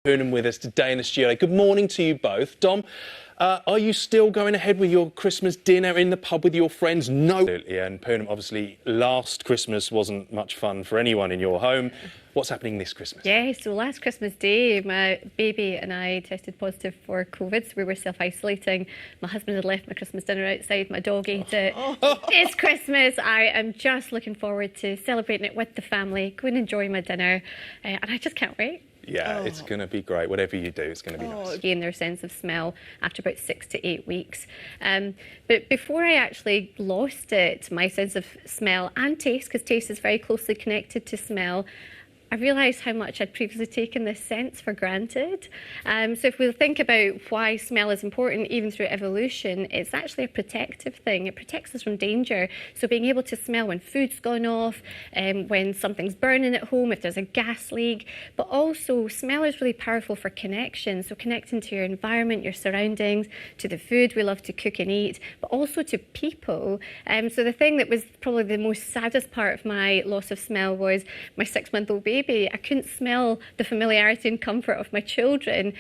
Punam with us today in the studio. Good morning to you both. Dom, are you still going ahead with your Christmas dinner in the pub with your friends? No. Absolutely. And Punam, obviously, last Christmas wasn't much fun for anyone in your home. What's happening this Christmas? Yeah, so last Christmas Day, my baby and I tested positive for COVID, so we were self-isolating. My husband had left my Christmas dinner outside, my dog ate it. It's Christmas. I am just looking forward to celebrating it with the family, go and enjoy my dinner, and I just can't wait. Yeah, it's going to be great. Whatever you do, it's going to be nice. Gain their sense of smell after about 6 to 8 weeks. But before I actually lost it, my sense of smell and taste, because taste is very closely connected to smell, I realised how much I'd previously taken this sense for granted. So if we think about why smell is important, even through evolution, it's actually a protective thing. It protects us from danger. So being able to smell when food's gone off, when something's burning at home, if there's a gas leak, but also smell is really powerful for connection. So connecting to your environment, your surroundings, to the food we love to cook and eat, but also to people. So the thing that was probably the most saddest part of my loss of smell was my 6-month-old baby. I couldn't smell the familiarity and comfort of my children,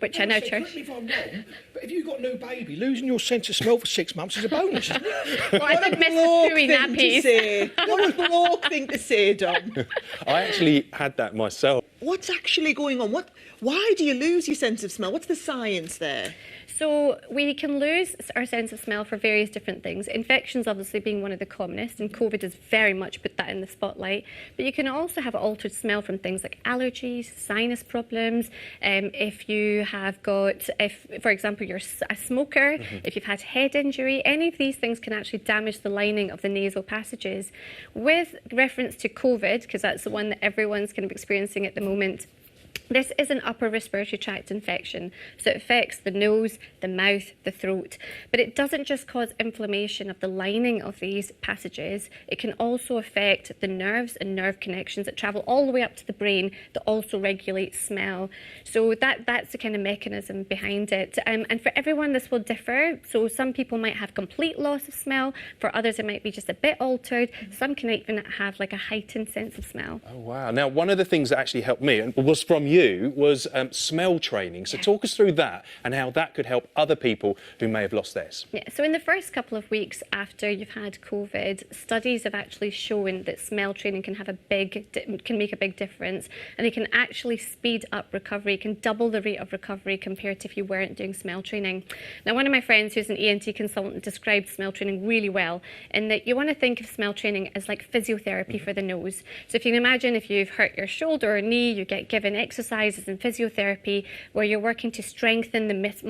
which I now cherish. Correct me if I'm wrong, but if you've got no baby, losing your sense of smell for 6 months is a bonus, isn't it? Well, I did miss the pooey nappies. What a bloke thing to say, Dom. I actually had that myself. What's actually going on? Why do you lose your sense of smell? What's the science there? So we can lose our sense of smell for various different things. Infections obviously being one of the commonest, and COVID has very much put that in the spotlight. But you can also have altered smell from things like allergies, sinus problems. If you have got, for example, you're a smoker, if you've had head injury, any of these things can actually damage the lining of the nasal passages. With reference to COVID, because that's the one that everyone's kind of experiencing at the moment, this is an upper respiratory tract infection, so it affects the nose, the mouth, the throat. But it doesn't just cause inflammation of the lining of these passages, it can also affect the nerves and nerve connections that travel all the way up to the brain that also regulate smell. So that's the kind of mechanism behind it. And for everyone this will differ. So some people might have complete loss of smell, for others it might be just a bit altered. Some can even have like a heightened sense of smell. Oh, wow. Now, one of the things that actually helped me and was from you was smell training. So talk us through that and how that could help other people who may have lost theirs. Yeah, so in the first couple of weeks after you've had COVID, studies have actually shown that smell training can make a big difference, and they can actually speed up recovery, can double the rate of recovery compared to if you weren't doing smell training. Now, one of my friends who's an ENT consultant described smell training really well, in that you want to think of smell training as like physiotherapy for the nose. So if you can imagine, if you've hurt your shoulder or knee, you get given exercises and physiotherapy where you're working to strengthen the muscle